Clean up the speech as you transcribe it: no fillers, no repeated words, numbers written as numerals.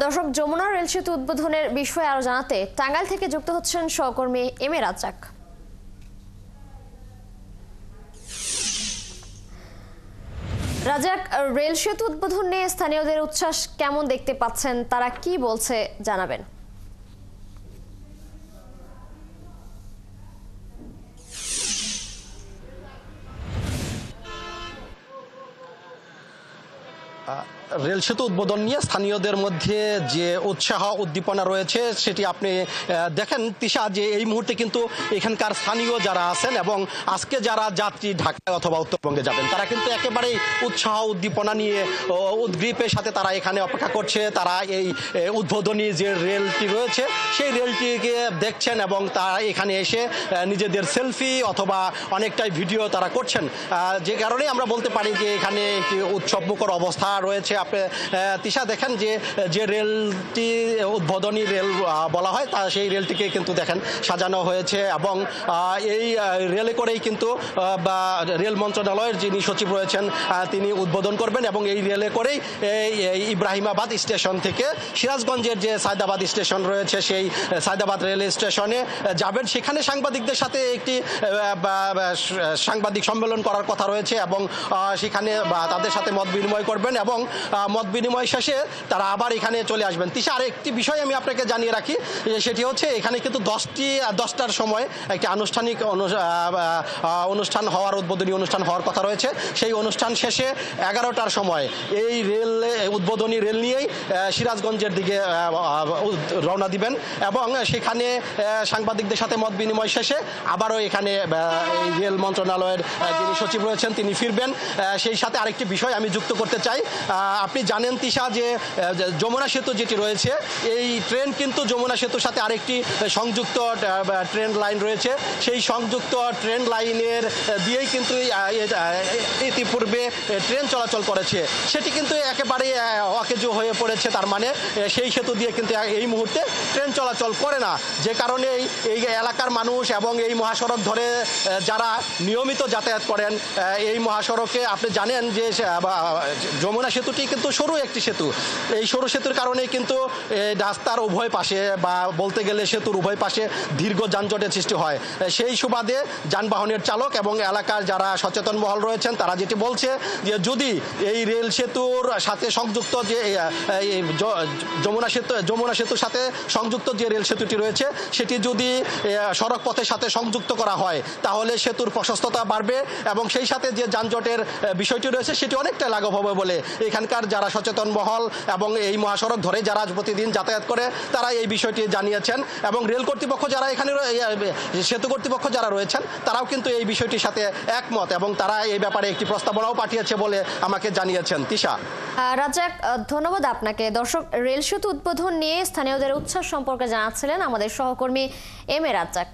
দর্শক, যমুনা রেল সেতু উদ্বোধনের বিষয়ে আরো জানাতে টাঙ্গাইল থেকে যুক্ত হচ্ছেন সহকর্মী M A Razzak. Razzak, rail সেতু উদ্বোধন নিয়ে স্থানীয়দের উচ্ছ্বাস কেমন দেখতে পাচ্ছেন, তারা কি বলছে জানাবেন। রেল সেতু উদ্বোধন নিয়ে স্থানীয়দের মধ্যে যে উৎসাহ উদ্দীপনা রয়েছে সেটি আপনি দেখেন তিশা, যে এই মুহূর্তে কিন্তু এখানকার স্থানীয় যারা আছেন এবং আজকে যারা যাত্রী ঢাকায় অথবা উত্তরবঙ্গে যাবেন তারা কিন্তু একেবারেই উৎসাহ উদ্দীপনা নিয়ে উদ্গ্রীবের সাথে তারা এখানে অপেক্ষা করছে। তারা এই উদ্বোধনী যে রেলটি রয়েছে সেই রেলটিকে দেখছেন এবং তারা এখানে এসে নিজেদের সেলফি অথবা অনেকটাই ভিডিও তারা করছেন, যে কারণে আমরা বলতে পারি যে এখানে একটি উৎসবমুখর অবস্থা রয়েছে। আপনি তিশা দেখেন যে রেলটি উদ্বোধনী রেল বলা হয় তা সেই রেলটিকে কিন্তু দেখেন সাজানো হয়েছে এবং এই রেলে করেই কিন্তু রেল মন্ত্রণালয়ের যিনি সচিব রয়েছেন তিনি উদ্বোধন করবেন এবং এই রেলে করেই ইব্রাহিমাবাদ স্টেশন থেকে সিরাজগঞ্জের যে সায়দাবাদ স্টেশন রয়েছে সেই সায়দাবাদ রেল স্টেশনে যাবেন। সেখানে সাংবাদিকদের সাথে একটি সাংবাদিক সম্মেলন করার কথা রয়েছে এবং সেখানে তাদের সাথে মত বিনিময় করবেন এবং মত বিনিময় শেষে তারা আবার এখানে চলে আসবেন। তিশা, আর একটি বিষয় আমি আপনাকে জানিয়ে রাখি, সেটি হচ্ছে এখানে কিন্তু 10টার সময় একটি আনুষ্ঠানিক অনুষ্ঠান হওয়ার উদ্বোধনী অনুষ্ঠান হওয়ার কথা রয়েছে। সেই অনুষ্ঠান শেষে 11টার সময় এই রেল উদ্বোধনী রেল নিয়েই সিরাজগঞ্জের দিকে রওনা দিবেন এবং সেখানে সাংবাদিকদের সাথে মত বিনিময় শেষে আবারও এখানে এই রেল মন্ত্রণালয়ের যিনি সচিব রয়েছেন তিনি ফিরবেন। সেই সাথে আরেকটি বিষয় আমি যুক্ত করতে চাই, আপনি জানেন তিশা যে যমুনা সেতু যেটি রয়েছে এই ট্রেন কিন্তু যমুনা সেতুর সাথে আরেকটি সংযুক্ত ট্রেন লাইন রয়েছে। সেই সংযুক্ত ট্রেন লাইনের দিয়েই কিন্তু ইতিপূর্বে ট্রেন চলাচল করেছে, সেটি কিন্তু একেবারে অকেজ হয়ে পড়েছে। তার মানে সেই সেতু দিয়ে কিন্তু এই মুহূর্তে ট্রেন চলাচল করে না, যে কারণে এই এলাকার মানুষ এবং এই মহাসড়ক ধরে যারা নিয়মিত যাতায়াত করেন এই মহাসড়কে আপনি জানেন যে যমুনা সেতুটি কিন্তু সরু একটি সেতু। এই সরু সেতুর কারণে কিন্তু রাস্তার উভয় পাশে বা বলতে গেলে সেতুর উভয় পাশে দীর্ঘ যানজটের সৃষ্টি হয়। সেই সুবাদে যানবাহনের চালক এবং এলাকার যারা সচেতন মহল রয়েছেন তারা যেটি বলছে যে এই রেল সেতুর সাথে সংযুক্ত যে যমুনা সেতুর সাথে সংযুক্ত যে রেল সেতুটি রয়েছে সেটি যদি সড়ক পথের সাথে সংযুক্ত করা হয় তাহলে সেতুর প্রশস্ততা বাড়বে এবং সেই সাথে যে যানজটের বিষয়টি রয়েছে সেটি অনেকটা লাঘব হবে বলে এখানকার যারা সচেতন মহল এবং এই মহাসড়ক ধরে যারা প্রতিদিন যাতায়াত করে তারা এই বিষয়টি জানিয়েছেন এবং রেল কর্তৃপক্ষ যারা এখানে সেতু কর্তৃপক্ষ যারা রয়েছেন তারাও কিন্তু এই বিষয়টির সাথে একমত এবং তারা এই ব্যাপারে একটি প্রস্তাবনাও পাঠিয়েছে বলে আমাকে জানিয়েছেন। তিশা, রাজ্জাক, ধন্যবাদ আপনাকে। দর্শক, রেল সেতু উদ্বোধন নিয়ে স্থানীয়দের উচ্ছ্বাস সম্পর্কে জানাচ্ছিলেন আমাদের সহকর্মী এম এ রাজ্জাক।